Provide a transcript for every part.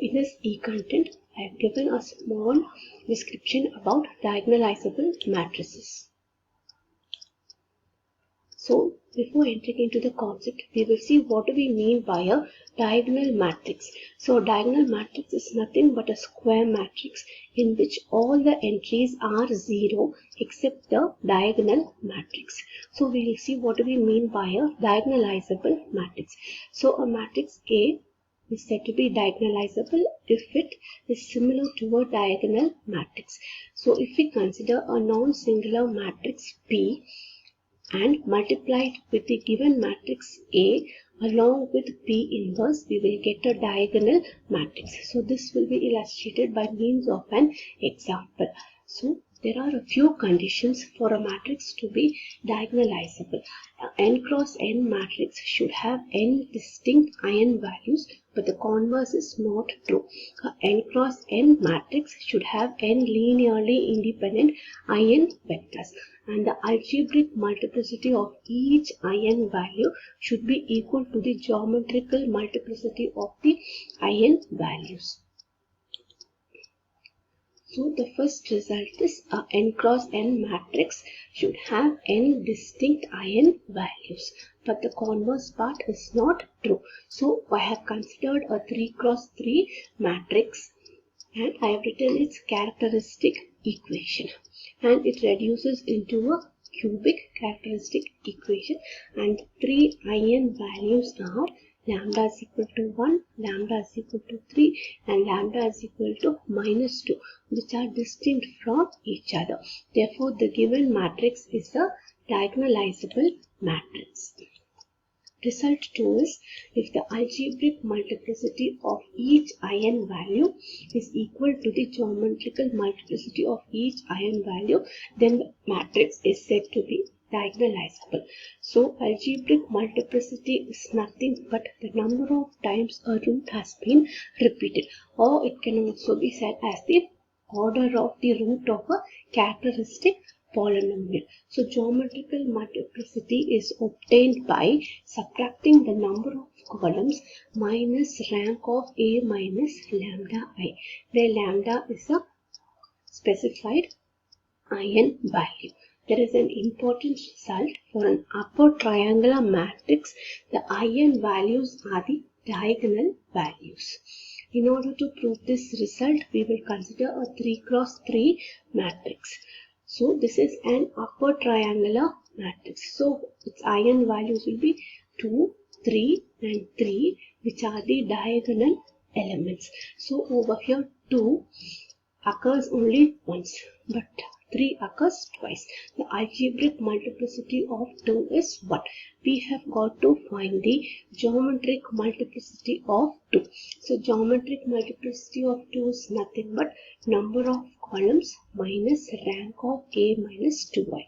In this e-content, I have given a small description about diagonalizable matrices. So, before entering into the concept, we will see what do we mean by a diagonal matrix. So, diagonal matrix is nothing but a square matrix in which all the entries are 0 except the diagonal matrix. So, we will see what do we mean by a diagonalizable matrix. So, a matrix A is said to be diagonalizable if it is similar to a diagonal matrix. So, if we consider a non-singular matrix P and multiply it with the given matrix A along with P inverse, we will get a diagonal matrix. So, this will be illustrated by means of an example. So, there are a few conditions for a matrix to be diagonalizable. N cross N matrix should have N distinct eigenvalues, but the converse is not true. N cross N matrix should have N linearly independent eigenvectors, and the algebraic multiplicity of each eigenvalue should be equal to the geometrical multiplicity of the eigenvalues. So, the first result is a N cross N matrix should have N distinct eigenvalues, but the converse part is not true. So, I have considered a 3 cross 3 matrix and I have written its characteristic equation, and it reduces into a cubic characteristic equation, and 3 eigenvalues are lambda is equal to 1, lambda is equal to 3 and lambda is equal to minus 2, which are distinct from each other. Therefore, the given matrix is a diagonalizable matrix. Result 2 is if the algebraic multiplicity of each eigenvalue is equal to the geometrical multiplicity of each eigenvalue, then the matrix is said to be diagonalizable. So, algebraic multiplicity is nothing but the number of times a root has been repeated, or it can also be said as the order of the root of a characteristic polynomial. So, geometrical multiplicity is obtained by subtracting the number of columns minus rank of A minus lambda I, where lambda is a specified eigenvalue. There is an important result for an upper triangular matrix. The eigenvalues are the diagonal values. In order to prove this result, we will consider a 3 cross 3 matrix. So, this is an upper triangular matrix. So, its eigenvalues will be 2, 3 and 3, which are the diagonal elements. So, over here 2 occurs only once, but 3 occurs twice. The algebraic multiplicity of 2 is 1. We have got to find the geometric multiplicity of 2. So, geometric multiplicity of 2 is nothing but number of columns minus rank of A minus 2i.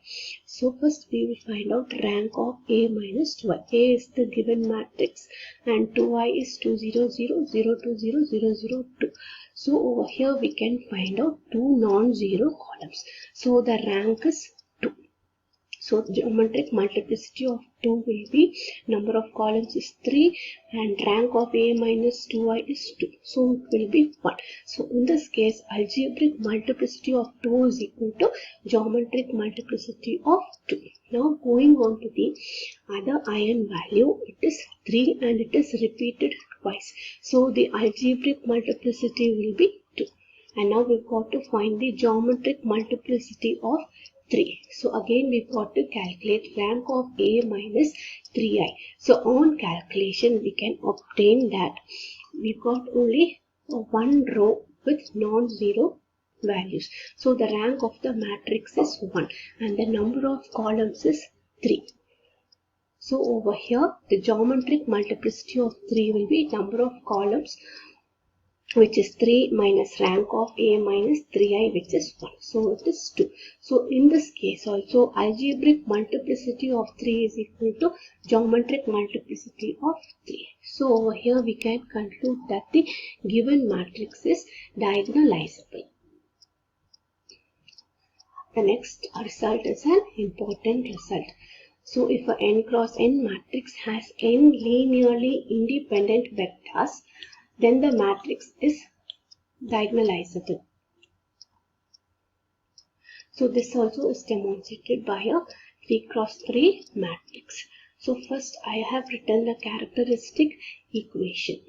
So, first we will find out rank of A minus 2i. A is the given matrix and 2i is 2 0 0 0 2 0 0 0 2. So, over here we can find out 2 non-zero columns. So, the rank is 2. So, geometric multiplicity of 2 will be number of columns is 3 and rank of A minus 2i is 2. So, it will be 1. So, in this case, algebraic multiplicity of 2 is equal to geometric multiplicity of 2. Now, going on to the other eigenvalue, it is 3 and it is repeated twice. So, the algebraic multiplicity will be 2. And now we've got to find the geometric multiplicity of 3. So, again we've got to calculate rank of A minus 3i. So, on calculation we can obtain that we've got only one row with non-zero values. So, the rank of the matrix is 1 and the number of columns is 3. So, over here the geometric multiplicity of 3 will be number of columns, which is 3 minus rank of A minus 3i, which is 1. So, it is 2. So, in this case also, algebraic multiplicity of 3 is equal to geometric multiplicity of 3. So, over here we can conclude that the given matrix is diagonalizable. The next result is an important result. So, if a n cross n matrix has n linearly independent vectors, then the matrix is diagonalizable. So this also is demonstrated by a 3 cross 3 matrix. So first I have written the characteristic equation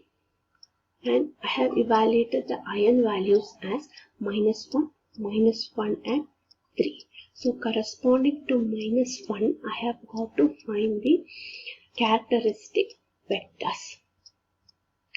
and I have evaluated the iron values as -1, -1 and 3. So corresponding to -1, I have got to find the characteristic vectors.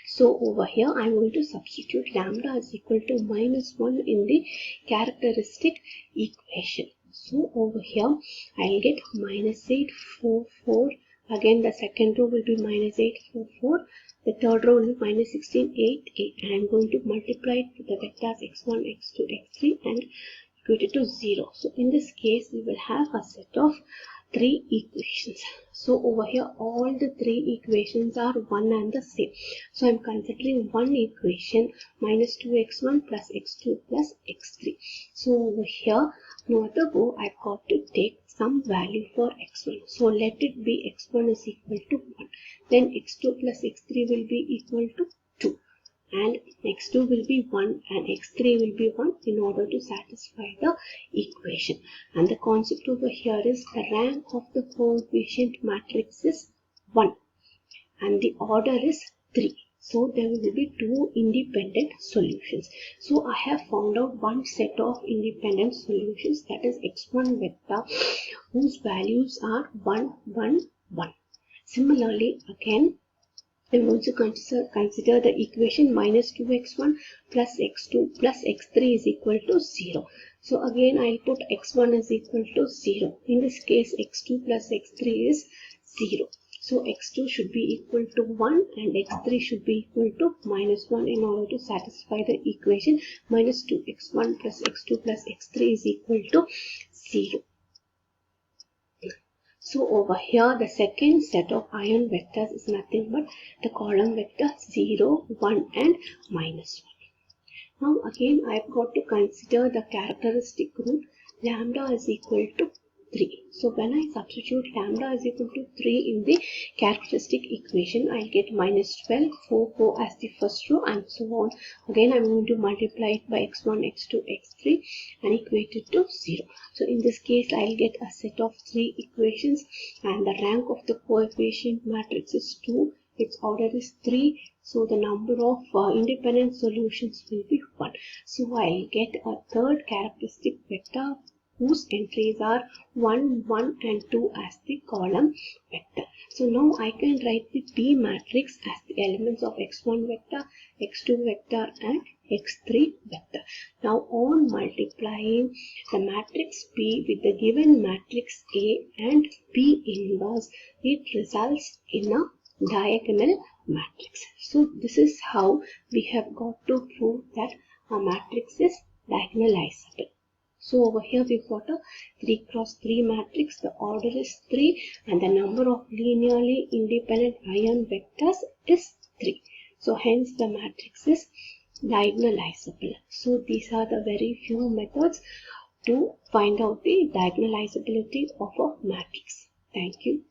So over here I am going to substitute lambda is equal to -1 in the characteristic equation. So over here I will get -844. Again the second row will be -844. The third row will be -1688, and I am going to multiply it with the vectors x1, x2, x3 and equate it to 0. So in this case we will have a set of 3 equations. So over here all the 3 equations are one and the same. So I am considering one equation -2x1 plus x2 plus x3. So over here no other go, I have got to take some value for x1. So let it be x1 is equal to 1. Then x2 plus x3 will be equal to 2. And x2 will be 1 and x3 will be 1 in order to satisfy the equation. And the concept over here is the rank of the coefficient matrix is 1 and the order is 3. So there will be 2 independent solutions. So I have found out one set of independent solutions, that is x1 vector whose values are 1, 1, 1. Similarly again I am going to consider the equation -2x1 plus x2 plus x3 is equal to 0. So again I will put x1 is equal to 0. In this case x2 plus x3 is 0. So x2 should be equal to 1 and x3 should be equal to -1 in order to satisfy the equation -2x1 plus x2 plus x3 is equal to 0. So over here the second set of iron vectors is nothing but the column vector 0, 1 and -1. Now again I have got to consider the characteristic group lambda is equal to 3. So when I substitute lambda is equal to 3 in the characteristic equation, I will get -12, 4, 4 as the first row and so on. Again I am going to multiply it by x1, x2, x3 and equate it to 0. So in this case I will get a set of 3 equations and the rank of the coefficient matrix is 2. Its order is 3. So the number of independent solutions will be 1. So I will get a third characteristic vector whose entries are 1, 1 and 2 as the column vector. So now I can write the P matrix as the elements of x1 vector, x2 vector and x3 vector. Now on multiplying the matrix P with the given matrix A and P inverse, it results in a diagonal matrix. So this is how we have got to prove that a matrix is diagonalizable. So over here we've got a 3 cross 3 matrix. The order is 3 and the number of linearly independent iron vectors is 3. So hence the matrix is diagonalizable. So these are the very few methods to find out the diagonalizability of a matrix. Thank you.